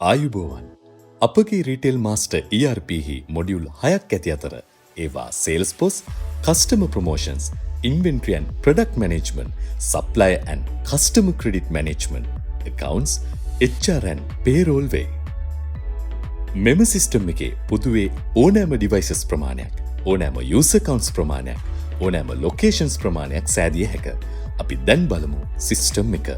ආයුබෝවන් අපගේ retail master ERP හි මොඩියුල් 6ක් ඇති අතර ඒවා sales POS, customer promotions, inventory and product management, supplier and customer credit management, accounts, HR and payroll වේ. මෙම සිස්ටම් එකේ පොදුවේ ඕනෑම ඩිවයිසස් ප්‍රමාණයක්, ඕනෑම යූසර් accounts ප්‍රමාණයක්, ඕනෑම ලොකේෂන්ස් ප්‍රමාණයක් සෑදිය හැක. අපි දැන් බලමු සිස්ටම් එක.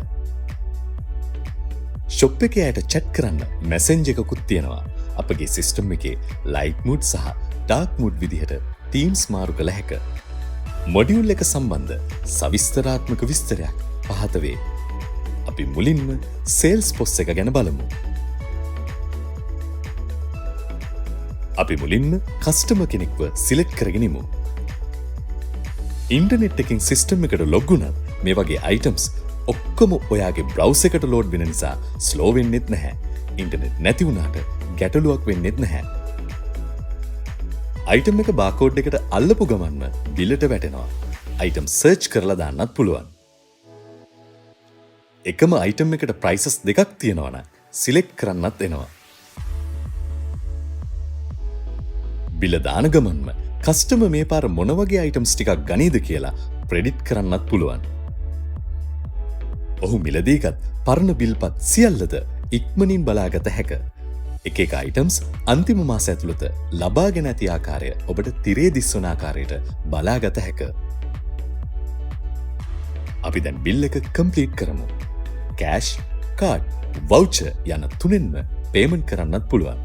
ෂොප් එකේ අයට චැට් කරන්න මැසෙන්ජර් එකකුත් තියෙනවා. අපගේ සිස්ටම් එකේ ලයිට් මූඩ් සහ ඩාර්ක් මූඩ් විදිහට තීම්ස් මාරු කළ හැක. මොඩියුල් එක සම්බන්ධ සවිස්තරාත්මක විස්තරයක් පහත වේ. අපි මුලින්ම සේල්ස් පොස් එක ගැන බලමු. අපි මුලින්ම කස්ටමර් කෙනෙක්ව සිලෙක්ට් කරගෙනමු. ඉන්ටර්නෙට් එකකින් සිස්ටම් එකට ලොග් වුණත් මේ වගේ අයිටම්ස් ඔක්කොම ඔයාගේ බ්‍රවුස් එකට ලෝඩ් වෙන නිසා ස්ලෝ වෙන්නෙත් නැහැ. ඉන්ටර්නෙට් නැති වුණාට ගැටලුවක් වෙන්නෙත් නැහැ. අයිටම් එක බාකෝඩ් එකට අල්ලපු ගමන්ම බිලට වැටෙනවා. අයිටම් සර්ච් කරලා දාන්නත් පුළුවන්. එකම අයිටම් එකට ප්‍රයිසස් දෙකක් තියෙනවා නම් සිලෙක්ට් කරන්නත් එනවා. බිල දාන ගමන්ම කස්ටමර් මේ පාර මොන වගේ අයිටම්ස් ටිකක් ගනීද කියලා ප්‍රෙඩික්ට් කරන්නත් පුළුවන්. ඔහු මිලදීගත් පරණ බිල්පත් සියල්ලද ඉක්මනින් බලාගත හැක. එක අයිටම්ස් අන්තිම මාස ඇතුළත ලබාගෙන ඇති ආකාරය ඔබට තිරේ දිස්වන ආකාරයට බලාගත හැක. අපි දැන් බිල් එක කම්ප්ලීට් කරමු. කෑෂ්, කාඩ්, වවුචර් යන තුනෙන්ම පේමන්ට් කරන්නත් පුළුවන්.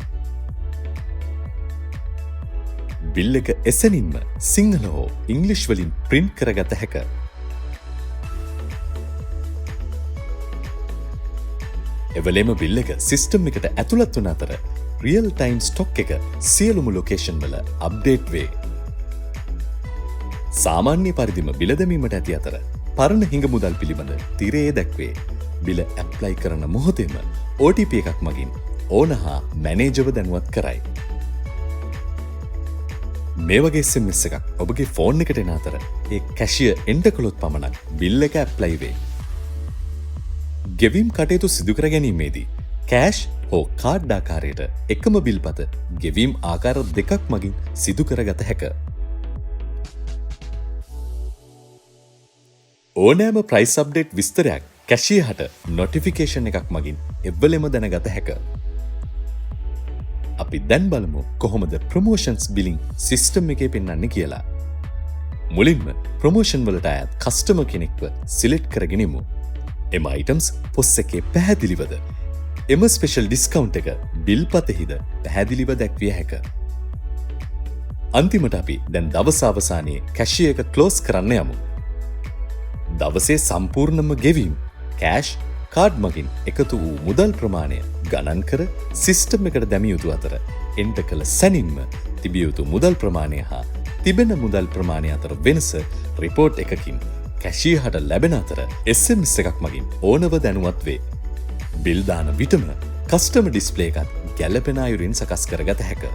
බිල් එක එසැනින්ම සිංහල හෝ ඉංග්ලිෂ් වලින් ප්‍රින්ට් කරගත හැක. එවලේම බිල් එක සිස්ටම් එකට ඇතුළත් වන අතර රියල් ටයිම් ස්ටොක් එක සියලුම ලොකේෂන් වල අප්ඩේට් වේ. සාමාන්‍ය පරිදිම බිල දැමීමට ඇති අතර පරණ හිඟ මුදල් පිළිබඳ තිරේ දැක්වේ. බිල ඇප්ලයි කරන මොහොතේම OTP එකක් මගින් ඕන හා මැනේජර්ව දැනුවත් කරයි. මේ වගේ SMS එකක් ඔබගේ ෆෝන් එකට එන අතර ඒ කැෂියර් එන්ටර් කළොත් පමණක් බිල් එක ඇප්ලයි වේ. ගෙවීම් කටයුතු සිදු කර ගැනීමේදී කෑෂ් හෝ කාඩ් ආකාරයට එකම බිල්පත ගෙවීම් ආකාර දෙකක් මගින් සිදු කරගත හැක. ඕනෑම ප්‍රයිස් අප්ඩේට් විස්තරයක් කැෂියර්ට නොටිෆිකේෂන් එකක් මගින් එව්වලෙම දැනගත හැක. අපි දැන් බලමු කොහොමද ප්‍රොමෝෂන්ස් බිලිං සිස්ටම් එකේ පෙන්වන්නේ කියලා. මුලින්ම ප්‍රොමෝෂන් වලට අයත් කස්ටමර් කෙනෙක්ව සිලෙක්ට් කරගෙනමු. එම අයිටම්ස් පොස් එකේ පැහැදිලිවද එම ස්පෙෂල් ඩිස්කවුන්ට් එක බිල්පතෙහිද පැහැදිලිව දැක්විය හැක. අන්තිමට අපි දැන් දවස අවසානයේ කැෂියර් එක ක්ලෝස් කරන්න යමු. දවසේ සම්පූර්ණම ගෙවීම් කෑෂ්, කාඩ් මගින් එකතු වූ මුදල් ප්‍රමාණය ගණන් කර සිස්ටම් එකට දැමිය යුතු අතර එන්ටර් කළ සැනින්ම තිබිය යුතු මුදල් ප්‍රමාණය හා තිබෙන මුදල් ප්‍රමාණය අතර වෙනස රිපෝට් එකකින් කැෂියර්ට ලැබෙන අතර SMS එකක් මගින් ඕනව දැනුවත් වේ. බිල් දාන විටම කස්ටමර් ඩිස්ප්ලේ එකත් ගැළපෙන අයුරින් සකස් කරගත හැක.